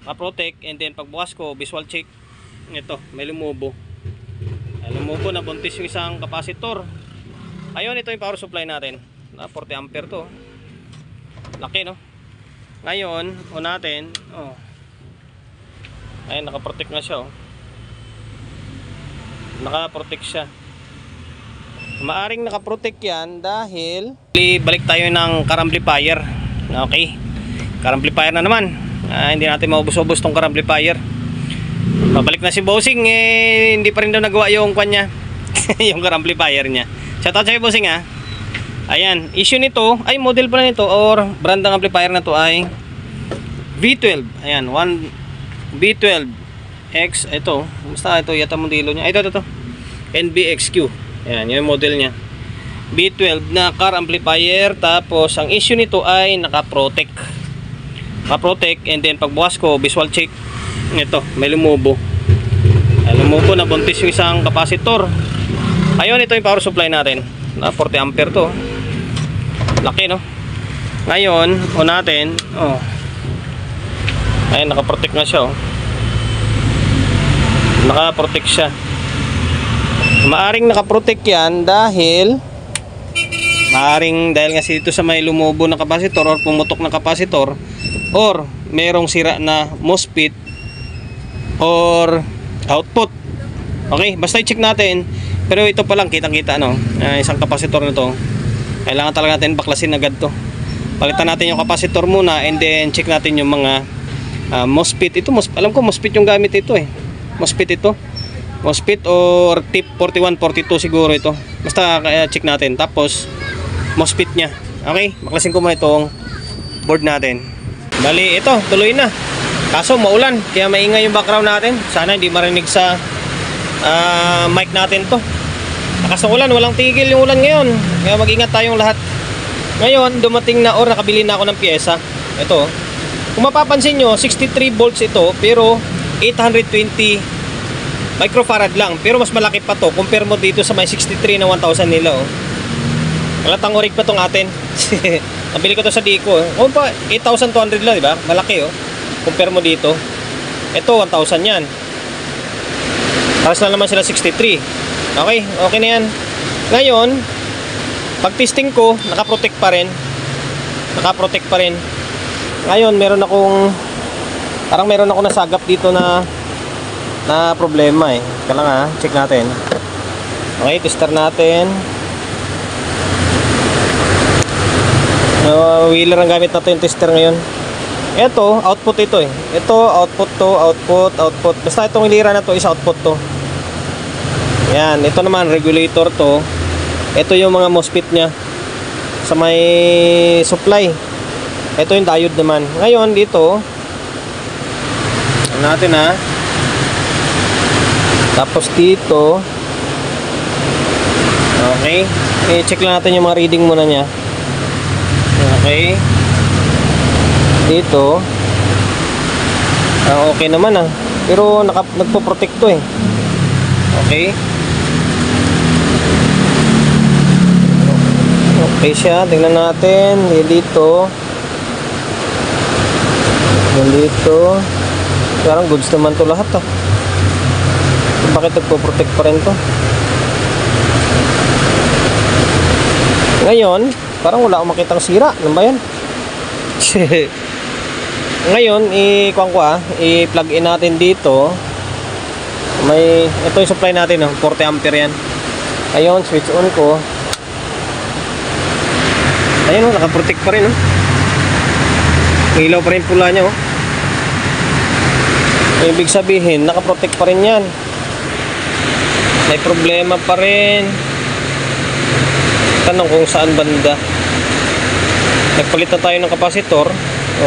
naka-protect, and then pagbukas ko, visual check. Ito, may lumubo. Lumubo na buntis yung isang capacitor. Ayun, ito yung power supply natin. Na 40 ampere to. Laki, no? Ngayon, on natin, ayun, naka-protect na siya, naka-protect siya. Maaring naka-protect yan dahil balik tayo ng car amplifier. Okay, car amplifier na naman. Hindi natin maubos-ubos tong car amplifier. Pabalik na si Bossing, hindi pa rin daw nagawa yung kanya. Yung car amplifier niya. Shoutout sa'yo, Bossing, ha. Ayan, issue nito, ay model pala nito or brand ng amplifier na to ay V12. Ayan, V12 X, ito. Basta ito yata modelo niya. Ito. NBXQ. Ayan, yung model niya. V12 na car amplifier. Tapos ang issue nito ay naka-protect. Naka-protect, and then pagbukas ko, visual check. Ito, may lumubo. Lumubo na buntis yung isang capacitor. Ayun, ito yung power supply natin. Na 40 ampere to. Laki, no? Ngayon, on natin, ayun, naka-protect na siya, naka-protect siya. Maaring naka-protect yan dahil kasi dito sa may lumubo na capacitor or pumutok na capacitor or merong sira na MOSFET or output. Okay, basta i-check natin. Pero ito pa lang, kitang-kita, no? Isang capacitor na to. Kailangan talaga natin baklasin agad to. Palitan natin yung capacitor muna, and then check natin yung mga MOSFET. Ito, alam ko MOSFET yung gamit ito, MOSFET ito. MOSFET or tip 4142 siguro ito. Basta check natin. Tapos MOSFET nya. Okay, baklasin ko muna itong board natin. Bali, ito, tuloy na. Kaso maulan, kaya maingay yung background natin. Sana hindi marinig sa mic natin to. Kaso ulan, walang tigil yung ulan ngayon. Kaya mag-ingat tayong lahat. Ngayon, dumating na or nakabili na ako ng pyesa. Ito. Kung mapapansin nyo, 63 volts ito, pero 820 microfarad lang. Pero mas malaki pa to. Compare mo dito sa may 63 na 1000 nila, Halatang orig pa tong atin. Nabili ko to sa Dico, pa 8,200 lang, diba? Malaki, Compare mo dito. Ito, 1,000 yan. Tapos na naman sila 63. Okay, okay na yan. Ngayon, pag testing ko, naka-protect pa rin. Naka-protect pa rin. Ngayon, meron akong nasagap dito na problema, Kailangan check natin. Okay, tester natin. Wheeler ang gamit natin yung tester ngayon. Ito, output ito, Ito, output to, output. Basta itong hilira na to is output to. Yan, ito naman regulator to. Ito yung mga MOSFET nya sa may supply. Ito yung diode naman. Ngayon dito, natin tapos dito, okay, i-check lang natin yung mga reading muna nya. Okay, dito okay naman, pero nagpo-protect to, okay. Okay siya, tingnan natin. Dito parang goods naman to lahat, Bakit nagpo-protect pa rin to? Ngayon, parang wala akong makitang sira. Ano ba yan? Ngayon, i-plug in natin dito. Ito yung supply natin, 40 ampere yan. Ayun, switch on ko. Ayun, naka-protect pa rin, Ilaw pa rin pula niya, Ibig sabihin, naka-protect pa rin yan. May problema pa rin. Tanong kung saan banda. Nagpalit na tayo ng kapasitor.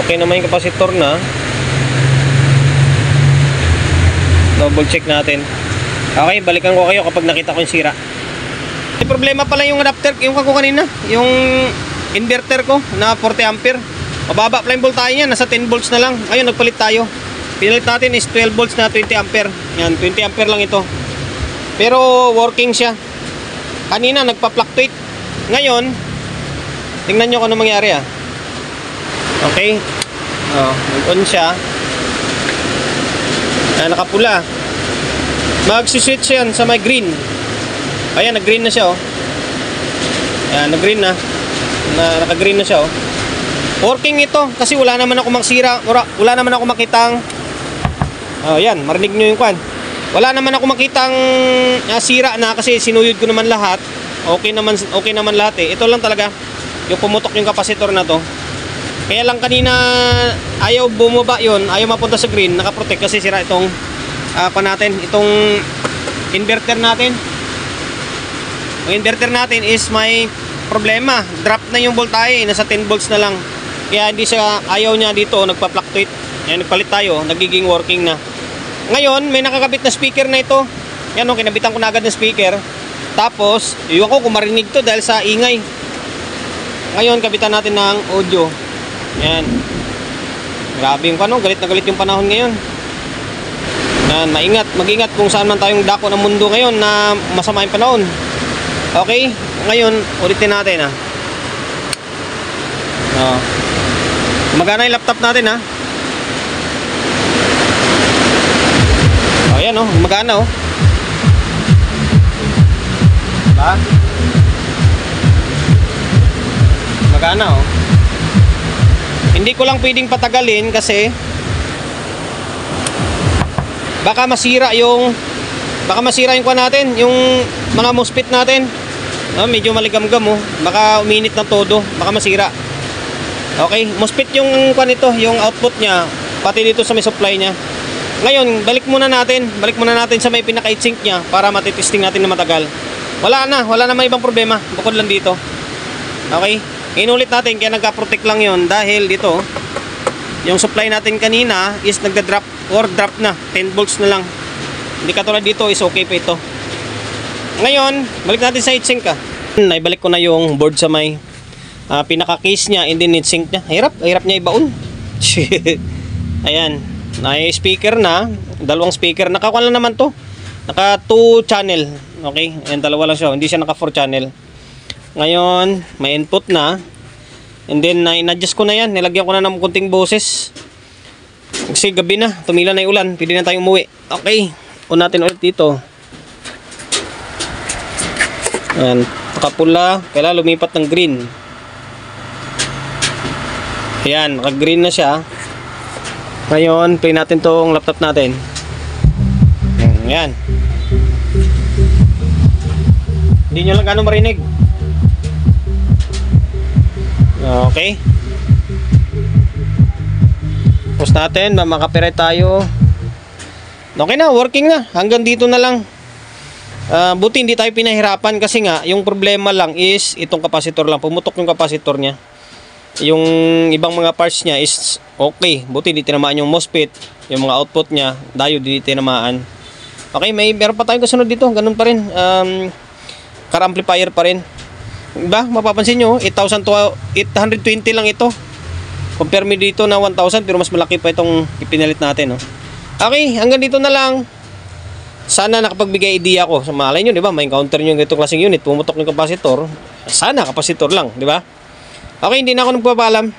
Okay naman yung kapasitor na. Double check natin. Okay, balikan ko kayo kapag nakita ko yung sira. May problema pala yung adapter, yung kako kanina, yung inverter ko na 40 ampere. Mababa pala yung voltahe niya, nasa 10 volts na lang. Ngayon nagpalit tayo. Pinalit natin is 12 volts na 20 ampere. Yan, 20 ampere lang ito. Pero working siya. Kanina nagpa-fluctuate. Ngayon, tingnan nyo kung ano mangyari, Okay. On siya. nakapula. Magsiswitch yan sa may green. Ayan, nag-green na siya, oh. Ayan, nag-green na. Naka-green na siya, oh. Working ito kasi wala naman ako magsira. Wala naman ako makitang yan, marinig nyo yung kwan. Wala naman ako makitang sira na kasi sinuyod ko naman lahat. Okay naman lahat eh. Ito lang talaga yung pumutok yung kapasitor na to. Kaya lang kanina ayaw bumaba yon, ayaw mapunta sa green, nakaprotect kasi sira itong natin, itong inverter natin. Ang inverter natin is may problema. Drop na yung voltahe, nasa 10 volts na lang. Kaya hindi siya, ayaw niya dito, nagpa-fluctuate. Ayan, nagpalit tayo, nagiging working na. Ngayon, may nakakabit na speaker na ito. Yan o, kinabitan ko na agad ng speaker. Tapos, iwan ko kung marinig to dahil sa ingay. Ngayon, kabitan natin ng audio. Yan. Grabe yung galit na galit yung panahon ngayon. Yan, mag-ingat kung saan man tayong dako ng mundo ngayon na masama yung panahon. Okay, ngayon ulitin natin Magana yung laptop natin ayan magana diba? Magana hindi ko lang pwedeng patagalin kasi baka masira yung kuha natin, yung mga MOSFET natin. Medyo maligamgam baka uminit na todo, baka masira. Okay, MOSFET yung kuha nito, yung output niya, pati dito sa may supply niya. Ngayon, balik muna natin sa may pinaka-heatsink niya para matitesting natin na matagal. Wala na may ibang problema bukod lang dito. Okay, inulit natin kaya nagka-protect lang yon dahil dito yung supply natin kanina is nagda-drop or drop na 10 volts na lang. Hindi katulad dito is okay pa ito. Ngayon, balik natin sa heatsink Naibalik ko na yung board sa may pinaka-case niya and then heatsink niya. Hirap niya ibaon. Ayan, may speaker na, dalawang speaker. Naka-1 lang naman to. Naka 2 channel. Okay, ayan, dalawa lang siya. Hindi siya naka 4 channel. Ngayon, may input na. And then, in-adjust ko na yan. Nilagyan ko na ng kunting boses. Kasi gabi na, tumila na yung ulan. Pwede na tayong umuwi. Okay, natin ulit dito. Ayan, nakapula, kailangan lumipat ng green. Ayan, naka-green na siya. Ngayon, play natin tong laptop natin. Ayan. Hindi nyo lang gano'ng marinig. Okay. Post natin, makapirate tayo. Okay na, working na. Hanggang dito na lang. Buti hindi tayo pinahirapan kasi nga yung problema lang is itong kapasitor lang, pumutok yung kapasitor niya. Yung ibang mga parts niya is okay, buti hindi tinamaan yung MOSFET, yung mga output niya, diode hindi tinamaan. Okay, meron pa tayong kasunod dito, ganun pa rin. Car amplifier pa rin. Diba? Mapapansin nyo, 820 lang ito. Compare me dito na 1,000 pero mas malaki pa itong ipinalit natin. Okay, hanggang dito na lang. Sana nakapagbigay idea ko. Sa malay nyo, di ba? May encounter nyo yung itong klaseng unit. Pumutok yung kapasitor. Sana kapasitor lang, di ba? Okay, hindi na ako nagpapaalam.